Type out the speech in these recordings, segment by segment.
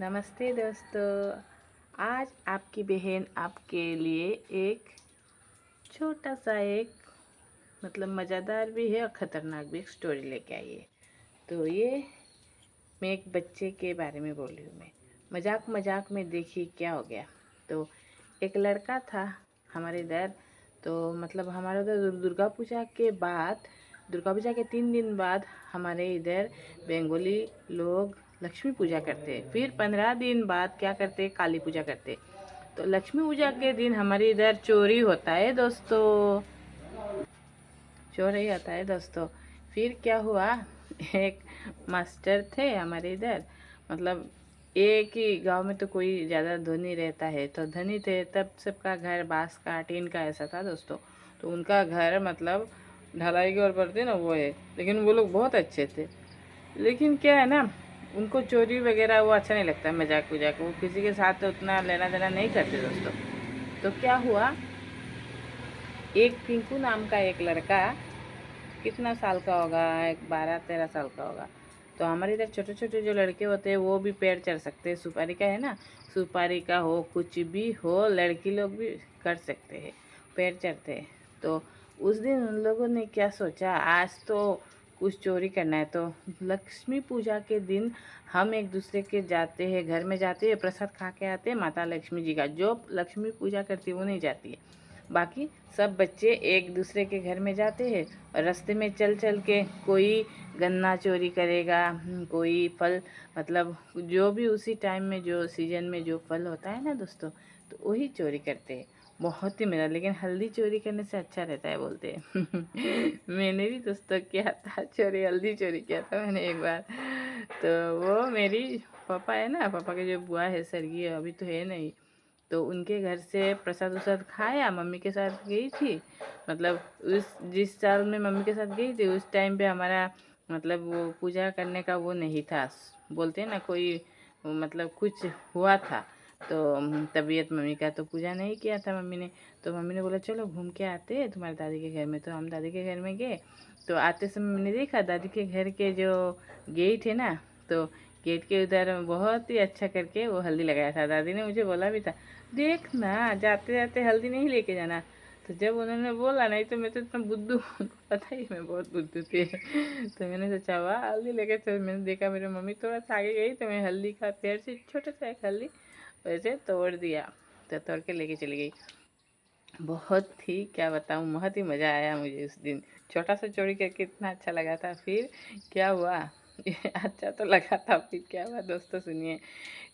नमस्ते दोस्तों। आज आपकी बहन आपके लिए एक छोटा सा एक मज़ेदार भी है और ख़तरनाक भी एक स्टोरी लेके आई है। तो ये मैं एक बच्चे के बारे में बोल रही हूँ। मैं मजाक मजाक में देखिए क्या हो गया। तो एक लड़का था हमारे इधर। तो हमारे उधर दुर्गा पूजा के 3 दिन बाद हमारे इधर बंगाली लोग लक्ष्मी पूजा करते हैं। फिर 15 दिन बाद क्या करते हैं, काली पूजा करते हैं। तो लक्ष्मी पूजा के दिन हमारे इधर चोरी होता है दोस्तों, चोरी होता है दोस्तों। फिर क्या हुआ, एक मास्टर थे हमारे इधर। एक ही गांव में तो कोई ज़्यादा धनी रहता है, तो धनी थे तब सबका घर बांस का टीन का ऐसा था दोस्तों। तो उनका घर ढलाई के ओर पड़ते ना वो है, लेकिन वो लोग बहुत अच्छे थे। लेकिन क्या है ना, उनको चोरी वगैरह वो अच्छा नहीं लगता, मजाक वजाक वो किसी के साथ तो उतना लेना देना नहीं करते दोस्तों। तो क्या हुआ, एक पिंकू नाम का एक लड़का, कितना साल का होगा, एक 12-13 साल का होगा। तो हमारे इधर छोटे छोटे जो लड़के होते हैं वो भी पेड़ चढ़ सकते हैं, सुपारी का है ना, सुपारी का हो कुछ भी हो, लड़की लोग भी कर सकते हैं, पेड़ चढ़ते हैं। तो उस दिन उन लोगों ने क्या सोचा, आज तो कुछ चोरी करना है। तो लक्ष्मी पूजा के दिन हम एक दूसरे के जाते हैं, घर में जाते हैं, प्रसाद खा के आते हैं। माता लक्ष्मी जी का, जो लक्ष्मी पूजा करती है वो नहीं जाती है, बाकी सब बच्चे एक दूसरे के घर में जाते हैं। और रास्ते में चल चल के कोई गन्ना चोरी करेगा, कोई फल, जो भी उसी टाइम में जो सीजन में जो फल होता है ना दोस्तों, तो वही चोरी करते हैं। बहुत ही मज़ा, लेकिन हल्दी चोरी करने से अच्छा रहता है बोलते हैं। मैंने भी दोस्तों किया था चोरी, हल्दी चोरी किया था मैंने एक बार। तो वो मेरी पापा है ना, पापा के जो बुआ है स्वर्गीय, अभी तो है नहीं, तो उनके घर से प्रसाद वसाद खाया। मम्मी के साथ गई थी, उस जिस साल में मम्मी के साथ गई थी उस टाइम पे हमारा वो पूजा करने का वो नहीं था, बोलते हैं ना कोई कुछ हुआ था। तो तबीयत मम्मी का, तो पूजा नहीं किया था मम्मी ने। तो मम्मी ने बोला चलो घूम के आते हैं तुम्हारे दादी के घर में। तो हम दादी के घर में गए। तो आते समय मैंने देखा दादी के घर के जो गेट है ना, तो गेट के उधर बहुत ही अच्छा करके वो हल्दी लगाया था। दादी ने मुझे बोला भी था, देख ना जाते जाते हल्दी नहीं लेके जाना। तो जब उन्होंने बोला, नहीं तो मैं तो इतना बुद्धू हूँ, पता ही मैं बहुत बुद्धू थी। तो मैंने सोचा वाह हल्दी लेके चल। मैंने देखा मेरी मम्मी थोड़ा सा आगे गई, तो मैं हल्दी का पेड़ से छोटा सा एक हल्दी वैसे तोड़ दिया, तो तोड़ के लेके चली गई। बहुत ही क्या बताऊँ, बहुत ही मज़ा आया मुझे उस दिन। छोटा सा चोरी करके इतना अच्छा लगा था। फिर क्या हुआ, अच्छा तो लगा था। फिर क्या हुआ दोस्तों सुनिए।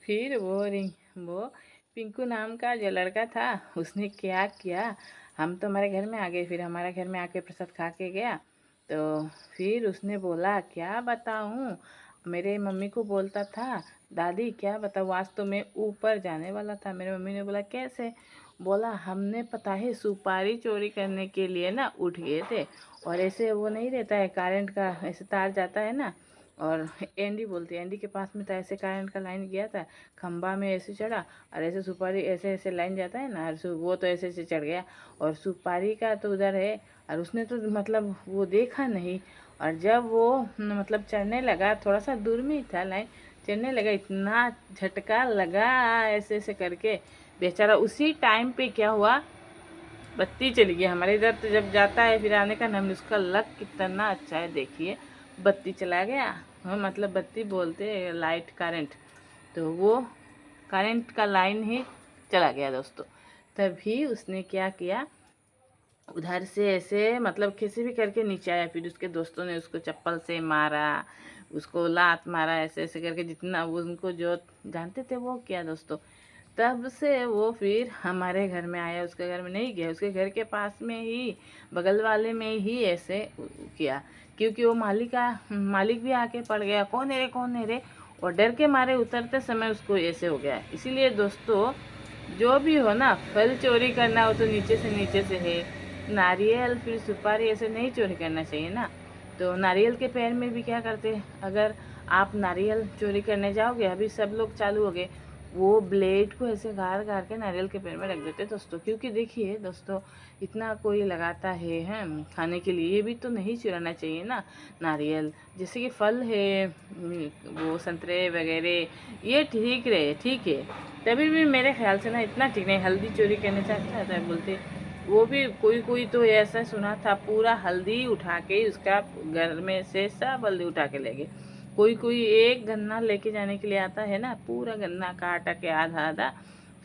फिर वो पिंकू नाम का जो लड़का था, उसने क्या किया, हम तो हमारे घर में आ गए। फिर हमारे घर में आके प्रसाद खा के गया। तो फिर उसने बोला क्या बताऊँ, मेरे मम्मी को बोलता था, दादी क्या बताऊँ, आज तो मैं ऊपर जाने वाला था। मेरी मम्मी ने बोला कैसे, बोला हमने पता है सुपारी चोरी करने के लिए ना उठ गए थे, और ऐसे वो नहीं रहता है करंट का, ऐसे तार जाता है ना, और एंडी बोलते हैं, एंडी के पास में था, ऐसे करंट का लाइन गया था, खंबा में ऐसे चढ़ा, और ऐसे सुपारी ऐसे ऐसे लाइन जाता है ना, और वो तो ऐसे ऐसे चढ़ गया, और सुपारी का तो उधर है, और उसने तो वो देखा नहीं। और जब वो चढ़ने लगा, थोड़ा सा दूर में ही था लाइन, चढ़ने लगा, इतना झटका लगा ऐसे ऐसे करके, बेचारा उसी टाइम पे क्या हुआ, बत्ती चली गई। हमारे इधर तो जब जाता है फिर आने का नाम, उसका लक कितना अच्छा है देखिए, बत्ती चला गया। हाँ बत्ती बोलते हैं लाइट, करंट, तो वो करंट का लाइन ही चला गया दोस्तों। तभी उसने क्या किया, उधर से ऐसे कैसे भी करके नीचे आया। फिर उसके दोस्तों ने उसको चप्पल से मारा, उसको लात मारा, ऐसे ऐसे करके जितना वो उनको जो जानते थे वो किया दोस्तों। तब से वो फिर हमारे घर में आया, उसके घर में नहीं गया, उसके घर के पास में ही, बगल वाले में ही ऐसे किया, क्योंकि वो मालिक भी आके पड़ गया, कौन है रे, और डर के मारे उतरते समय उसको ऐसे हो गया। इसीलिए दोस्तों जो भी हो ना, फल चोरी करना हो तो नीचे से है, नारियल फिर सुपारी ऐसे नहीं चोरी करना चाहिए ना। तो नारियल के पेड़ में भी क्या करते हैं, अगर आप नारियल चोरी करने जाओगे, अभी सब लोग चालू हो गए, वो ब्लेड को ऐसे गाड़ गाड़ के नारियल के पेड़ में रख देते दोस्तों, क्योंकि देखिए दोस्तों इतना कोई लगाता है हैं खाने के लिए, ये भी तो नहीं चुराना चाहिए ना नारियल। जैसे कि फल है वो संतरे वगैरह ये ठीक है, तभी भी मेरे ख्याल से ना इतना ठीक नहीं, हल्दी चोरी करने से अच्छा आता है बोलते। वो भी कोई कोई तो ऐसा सुना था पूरा हल्दी उठा के उसका घर में से सब हल्दी उठा के ले गए। कोई कोई एक गन्ना लेके जाने के लिए आता है ना, पूरा गन्ना काटा के आधा आधा,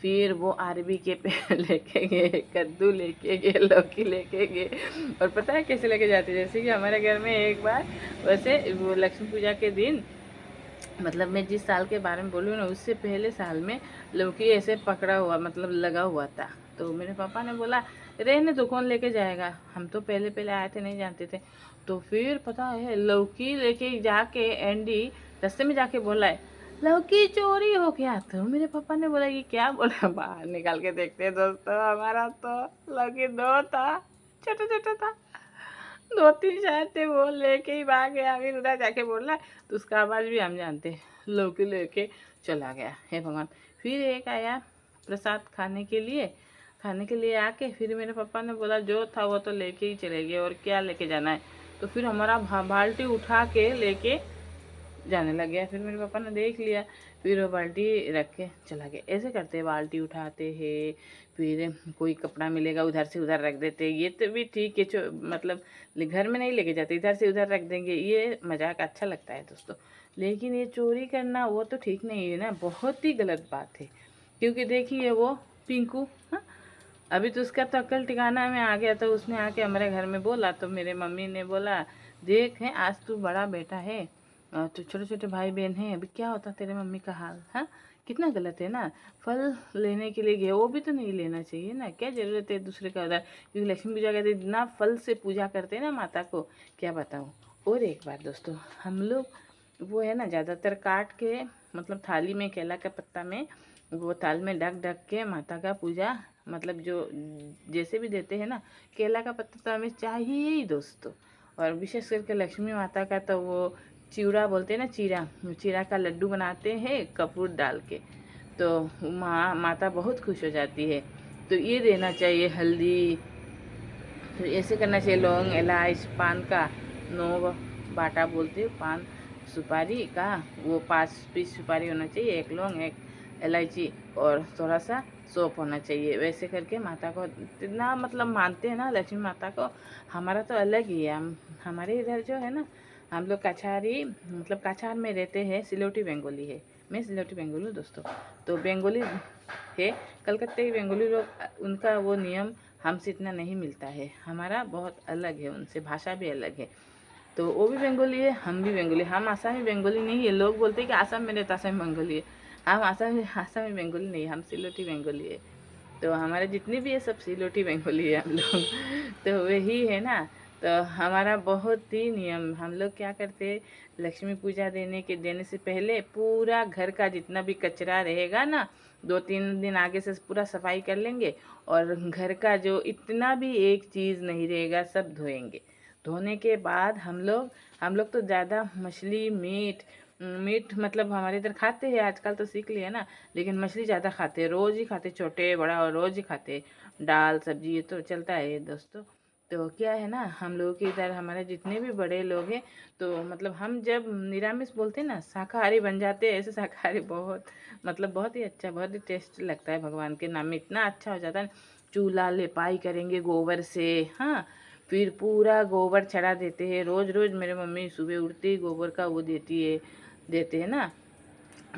फिर वो अरबी के पेड़ लेके गए, कद्दू लेके गए, लौकी लेके गए। और पता है कैसे लेके जाते, जैसे कि हमारे घर में एक बार वैसे वो लक्ष्मी पूजा के दिन, मतलब मैं जिस साल के बारे में बोल रही हूँ ना, उससे पहले साल में लौकी ऐसे पकड़ा हुआ मतलब लगा हुआ था। तो मेरे पापा ने बोला रहने तो कौन लेके जाएगा, हम तो पहले पहले आए थे नहीं जानते थे। तो फिर पता है लौकी लेके जाके एंडी रास्ते में जाके बोला है लौकी चोरी हो गया। तो मेरे पापा ने बोला कि क्या बोला, बाहर निकाल के देखते दोस्तों हमारा तो लौकी दो था, छोटा छोटा था, दो तीन शायद थे, वो लेके ही भाग गया। फिर उधर जाके बोल रहा है तो उसका आवाज़ भी हम जानते हैं, लौकी लेके चला गया। हे भगवान। फिर एक आया प्रसाद खाने के लिए आके फिर मेरे पापा ने बोला जो था वो तो लेके ही चले गए और क्या लेके जाना है। तो फिर हमारा बाल्टी उठा के लेके जाने लग गया। फिर मेरे पापा ने देख लिया, फिर वो बाल्टी रख के चला गया। ऐसे करते हैं, बाल्टी उठाते हैं, फिर कोई कपड़ा मिलेगा उधर से उधर रख देते हैं। ये तो भी ठीक है, मतलब घर में नहीं लेके जाते, इधर से उधर रख देंगे, ये मजाक अच्छा लगता है दोस्तों। लेकिन ये चोरी करना वो तो ठीक नहीं है ना, बहुत ही गलत बात है। क्योंकि देखिए वो पिंकू, हाँ अभी तो उसका तो अक्ल ठिकाना में आ गया। तो उसने आके हमारे घर में बोला, तो मेरे मम्मी ने बोला देख है आज तू बड़ा बेटा है, तो छोटे छोटे भाई बहन हैं, अभी क्या होता तेरे मम्मी का हाल, हाँ कितना गलत है ना। फल लेने के लिए गए, वो भी तो नहीं लेना चाहिए ना, क्या ज़रूरत है दूसरे का उधर। क्योंकि लक्ष्मी पूजा के दिन इतना फल से पूजा करते हैं ना माता को, क्या बताऊँ। और एक बात दोस्तों, हम लोग वो है ना ज़्यादातर काट के मतलब थाली में केला के पत्ता में वो थाल में ढक ढक के माता का पूजा मतलब जो जैसे भी देते हैं ना, केला का पत्ता तो हमें चाहिए ही दोस्तों। और विशेष करके लक्ष्मी माता का तो वो चिवड़ा बोलते हैं ना, चीरा, चीरा का लड्डू बनाते हैं कपूर डाल के, तो माता बहुत खुश हो जाती है। तो ये देना चाहिए हल्दी, तो ऐसे करना चाहिए। लौंग इलायची पान का 9 बाटा बोलते हैं, पान सुपारी का वो 5 पीस सुपारी होना चाहिए, एक लौंग एक इलायची और थोड़ा सा सौंफ होना चाहिए। वैसे करके माता को इतना मतलब मानते हैं ना लक्ष्मी माता को। हमारा तो अलग ही है, हमारे इधर जो है ना, हम लोग कछारी मतलब कछार में रहते हैं, सिलोटी बंगाली है, मैं सिलोटी बंगाली हूँ दोस्तों। तो बंगाली है, कलकत्ते के बंगाली लोग, उनका वो नियम हमसे इतना नहीं मिलता है, हमारा बहुत अलग है उनसे, भाषा भी अलग है। तो वो भी बंगाली है, हम भी बंगाली, हम आसामी बंगाली नहीं है। लोग बोलते हैं कि आसाम में रहता आसामी बंगाली है, हम आसामी बंगाली नहीं, हम सिलोटी बंगाली है। तो हमारे जितने भी है सब सिलोटी बंगाली है हम लोग। तो वही है ना। तो हमारा बहुत ही नियम, हम लोग क्या करते, लक्ष्मी पूजा देने से पहले पूरा घर का जितना भी कचरा रहेगा ना, 2-3 दिन आगे से पूरा सफाई कर लेंगे। और घर का जो इतना भी एक चीज़ नहीं रहेगा सब धोएंगे। धोने के बाद हम लोग तो ज़्यादा मछली मीट मतलब हमारे इधर खाते हैं, आजकल तो सीख लिया ना। लेकिन मछली ज़्यादा खाते हैं, रोज़ ही खाते, छोटे बड़ा और रोज़ ही खाते। दाल सब्जी ये तो चलता है दोस्तों। तो क्या है ना, हम लोगों के इधर हमारे जितने भी बड़े लोग हैं, तो मतलब हम जब निरामिष बोलते हैं ना, शाकाहारी बन जाते हैं। ऐसे शाकाहारी बहुत मतलब बहुत ही अच्छा, बहुत ही टेस्ट लगता है, भगवान के नाम में इतना अच्छा हो जाता है। चूल्हा लिपाई करेंगे गोबर से, हाँ फिर पूरा गोबर चढ़ा देते हैं। रोज़ रोज़ मेरे मम्मी सुबह उठते ही गोबर का वो देते हैं ना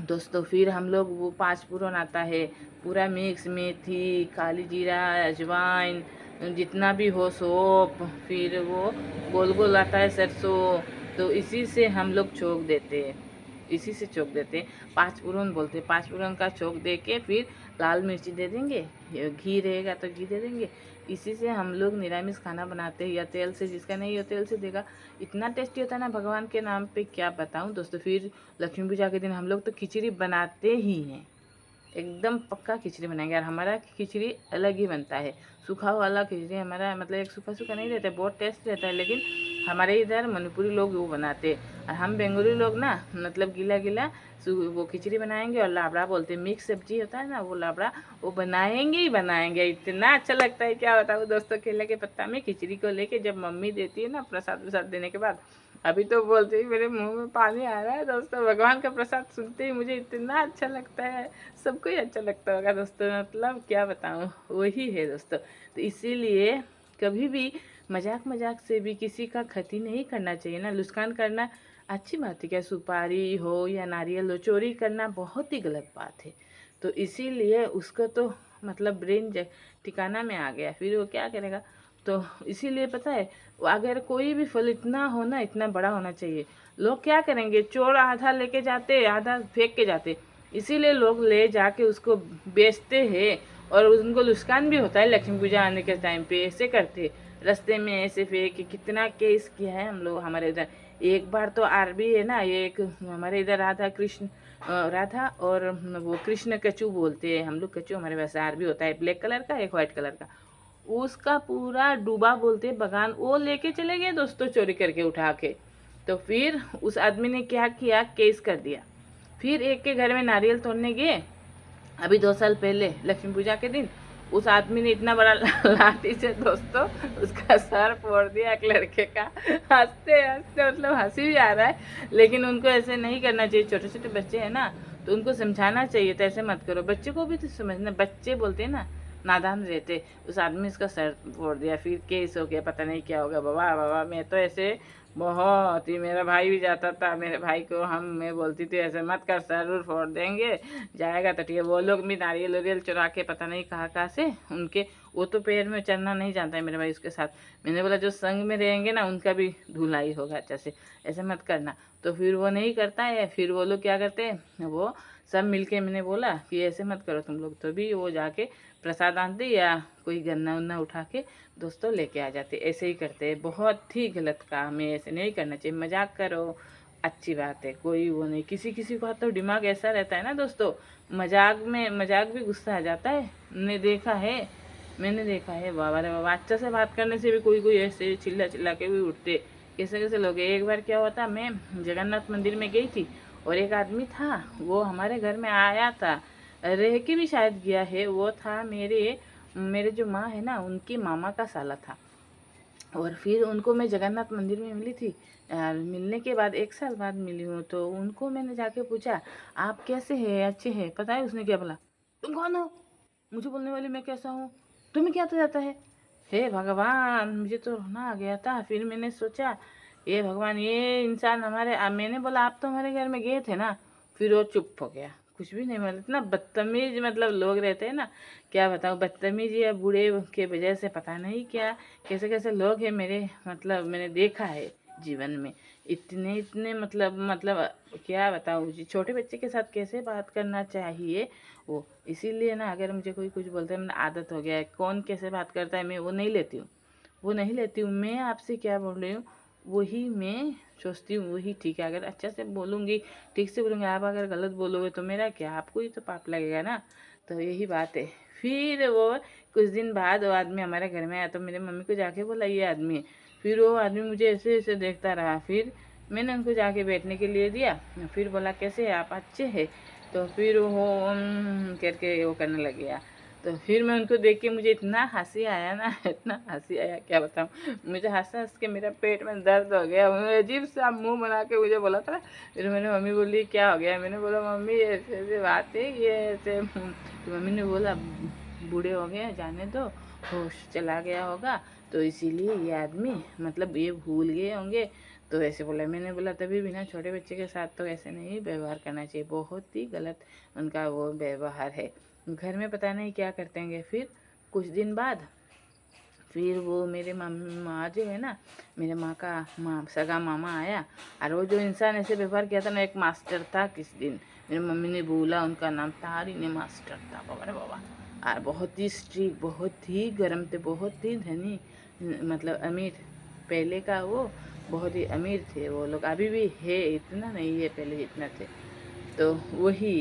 दोस्तों। फिर हम लोग वो 5 फोरन आता है, पूरा मिक्स, मेथी काली जीरा अजवाइन जितना भी हो सौंफ, फिर वो गोल गोल आता है सरसों, तो इसी से हम लोग छोंक देते हैं, इसी से छोंक देते हैं। 5 फोरन बोलते हैं, 5 फोरन का छोंक दे के फिर लाल मिर्ची दे देंगे, घी रहेगा तो घी दे देंगे। इसी से हम लोग निरामिष खाना बनाते हैं, या तेल से, जिसका नहीं हो तेल से देगा। इतना टेस्टी होता है ना भगवान के नाम पे, क्या बताऊँ दोस्तों। फिर लक्ष्मी पूजा के दिन हम लोग तो खिचड़ी बनाते ही हैं, एकदम पक्का खिचड़ी बनाएंगे। और हमारा खिचड़ी अलग ही बनता है, सूखा वाला खिचड़ी हमारा मतलब एक सूखा सूखा नहीं रहता है, बहुत टेस्ट रहता है। लेकिन हमारे इधर मणिपुरी लोग वो बनाते हैं, और हम बंगाली लोग ना मतलब गीला गीला वो खिचड़ी बनाएंगे और लाबड़ा बोलते हैं, मिक्स सब्जी होता है ना वो लाबड़ा, वो बनाएंगे ही बनाएंगे। इतना अच्छा लगता है क्या बताऊँ दोस्तों, केले के पत्ता में खिचड़ी को लेके जब मम्मी देती है ना प्रसाद प्रसाद देने के बाद, अभी तो बोलते ही मेरे मुंह में पानी आ रहा है दोस्तों। भगवान का प्रसाद सुनते ही मुझे इतना अच्छा लगता है, सबको ही अच्छा लगता होगा दोस्तों, मतलब क्या बताऊँ, वही है दोस्तों। तो इसीलिए कभी भी मजाक मजाक से भी किसी का क्षति नहीं करना चाहिए ना, नुकसान करना अच्छी बात है क्या, सुपारी हो या नारियल हो, चोरी करना बहुत ही गलत बात है। तो इसीलिए उसको तो मतलब ब्रेन ठिकाना में आ गया, फिर वो क्या करेगा। तो इसीलिए पता है, अगर कोई भी फल इतना हो ना, इतना बड़ा होना चाहिए। लोग क्या करेंगे, चोर आधा लेके जाते आधा फेंक के जाते, इसीलिए लोग ले जाके उसको बेचते हैं, और उनको नुकसान भी होता है। लक्ष्मी पूजा आने के टाइम पे ऐसे करते, रास्ते में ऐसे फेंक, कितना केस किया है हम लोग हमारे इधर। एक बार तो आरबी है ना, ये एक हमारे इधर राधा और वो कृष्ण कचू बोलते हैं हम लोग, कचू हमारे वैसे आरबी होता है, ब्लैक कलर का एक वाइट कलर का, उसका पूरा डूबा बोलते बगान, वो लेके चले गए दोस्तों चोरी करके उठा के। तो फिर उस आदमी ने क्या किया, केस कर दिया। फिर एक के घर में नारियल तोड़ने गए, अभी 2 साल पहले लक्ष्मी पूजा के दिन, उस आदमी ने इतना बड़ा लाठी से दोस्तों उसका सर फोड़ दिया एक लड़के का। हंसते हंसते मतलब हंसी भी आ रहा है, लेकिन उनको ऐसे नहीं करना चाहिए। छोटे छोटे बच्चे हैं ना, तो उनको समझाना चाहिए, तो ऐसे मत करो। बच्चे को भी तो समझना, बच्चे बोलते हैं ना नादान रहते। उस आदमी इसका सर फोड़ दिया, फिर केस हो गया, पता नहीं क्या होगा। बाबा बाबा, मैं तो ऐसे बहुत ही, मेरा भाई भी जाता था, मेरे भाई को मैं बोलती थी ऐसे मत कर, सर फोड़ देंगे, जाएगा तो ठीक है। वो लोग भी नारियल वारियल चुरा के पता नहीं कहाँ कहाँ से उनके, वो तो पेड़ में चढ़ना नहीं जानता है मेरे भाई उसके साथ। मैंने बोला जो संग में रहेंगे ना उनका भी धुलाई होगा अच्छा से, ऐसे मत करना। तो फिर वो नहीं करता है, फिर वो लोग क्या करते हैं, वो सब मिलके, मैंने बोला कि ऐसे मत करो तुम लोग, तो भी वो जाके प्रसाद आनते या कोई गन्ना उन्ना उठा के दोस्तों लेके आ जाते, ऐसे ही करते हैं। बहुत ही गलत काम है, ऐसे नहीं करना चाहिए। मजाक करो अच्छी बात है, कोई वो नहीं। किसी किसी का तो दिमाग ऐसा रहता है ना दोस्तों, मजाक भी गुस्सा आ जाता है। मैंने देखा है बाबा रे बाबा, अच्छा से बात करने से भी कोई कोई ऐसे चिल्ला चिल्ला के भी उठते, कैसे कैसे लोग। एक बार क्या हुआ था, मैं जगन्नाथ मंदिर में गई थी, और एक आदमी था वो हमारे घर में आया था, रह के भी शायद गया है। वो था मेरे जो माँ है ना उनकी मामा का साला था। और फिर उनको मैं जगन्नाथ मंदिर में मिली थी, मिलने के बाद 1 साल बाद मिली हूँ। तो उनको मैंने जाके पूछा, आप कैसे हैं, अच्छे हैं? पता है उसने क्या बोला, तुम कौन हो मुझे बोलने वाली, मैं कैसा हूँ, तुम्हें क्या तो जाता है? हे भगवान, मुझे तो रोना आ गया था। फिर मैंने सोचा, ये भगवान, ये इंसान मैंने बोला आप तो हमारे घर में गए थे ना। फिर वो चुप हो गया, कुछ भी नहीं बोला। इतना बदतमीज मतलब लोग रहते हैं ना, क्या बताऊँ, बदतमीज या बूढ़े के वजह से पता नहीं क्या कैसे कैसे लोग हैं मेरे, मतलब मैंने देखा है जीवन में। इतने इतने मतलब क्या बताऊँ, छोटे बच्चे के साथ कैसे बात करना चाहिए वो। इसीलिए ना अगर मुझे कोई कुछ बोलता है, मैंने आदत हो गया है, कौन कैसे बात करता है मैं वो नहीं लेती हूँ। मैं आपसे क्या बोल रही हूँ वही मैं सोचती हूँ, वही ठीक है। अगर अच्छा से बोलूँगी, ठीक से बोलूँगी, आप अगर गलत बोलोगे तो मेरा क्या, आपको ही तो पाप लगेगा ना। तो यही बात है। फिर वो कुछ दिन बाद वो आदमी हमारे घर में आया, तो मेरे मम्मी को जाके बोला ये आदमी है। फिर वो आदमी मुझे ऐसे ऐसे देखता रहा, फिर मैंने उनको जाके बैठने के लिए दिया। फिर बोला कैसे हैं आप, अच्छे हैं? तो फिर वो करके वो करने लग गया। तो फिर मैं उनको देख के मुझे इतना हंसी आया ना, इतना हंसी आया क्या बताऊँ। मुझे हंस हंस के मेरा पेट में दर्द हो गया। उन्होंने अजीब सा मुंह बना के मुझे बोला था। फिर मैंने मम्मी बोली क्या हो गया, मैंने बोला मम्मी ऐसे ऐसे बात है, ये ऐसे। तो मम्मी ने बोला बूढ़े हो गए, जाने दो, होश चला गया होगा, तो इसीलिए ये आदमी मतलब ये भूल गए होंगे, तो ऐसे बोला। मैंने बोला तभी भी ना, छोटे बच्चे के साथ तो ऐसे नहीं व्यवहार करना चाहिए, बहुत ही गलत उनका वो व्यवहार है। घर में पता नहीं क्या करते हैं। फिर कुछ दिन बाद फिर वो मेरे माँ जो है ना, मेरे माँ का सगा मामा आया, और वो जो इंसान ऐसे व्यवहार किया था ना, एक मास्टर था। किस दिन मेरी मम्मी ने बोला उनका नाम तारिणी मास्टर था, बाबा रे बाबा। और बहुत ही स्ट्रिक्ट, बहुत ही गर्म थे, बहुत ही धनी, मतलब अमीर। पहले का वो बहुत ही अमीर थे वो लोग, अभी भी है, इतना नहीं है पहले जितना थे। तो वही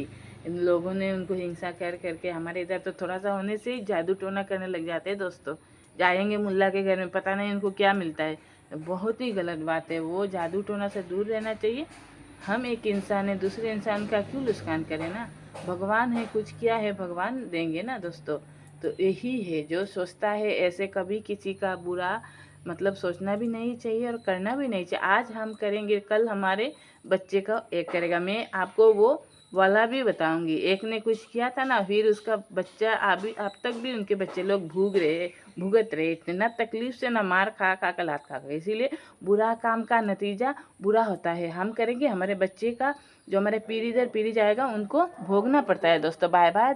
इन लोगों ने उनको हिंसा कर करके, हमारे इधर तो थोड़ा सा होने से ही जादू टोना करने लग जाते हैं दोस्तों। जाएंगे मुल्ला के घर में, पता नहीं उनको क्या मिलता है, बहुत ही गलत बात है। वो जादू टोना से दूर रहना चाहिए। हम एक इंसान है, दूसरे इंसान का क्यों नुकसान करें ना। भगवान है, कुछ किया है भगवान देंगे ना दोस्तों। तो यही है, जो सोचता है ऐसे कभी किसी का बुरा मतलब सोचना भी नहीं चाहिए और करना भी नहीं चाहिए। आज हम करेंगे, कल हमारे बच्चे का एक करेगा। मैं आपको वो वाला भी बताऊंगी। एक ने कुछ किया था ना, फिर उसका बच्चा अभी अब तक भी उनके बच्चे लोग भुगत रहे इतना तकलीफ से, ना मार खा खा कर लात खा कर। इसीलिए बुरा काम का नतीजा बुरा होता है। हम करेंगे, हमारे बच्चे का जो हमारे पीढ़ी दर पीढ़ी जाएगा उनको भोगना पड़ता है दोस्तों। Bye bye.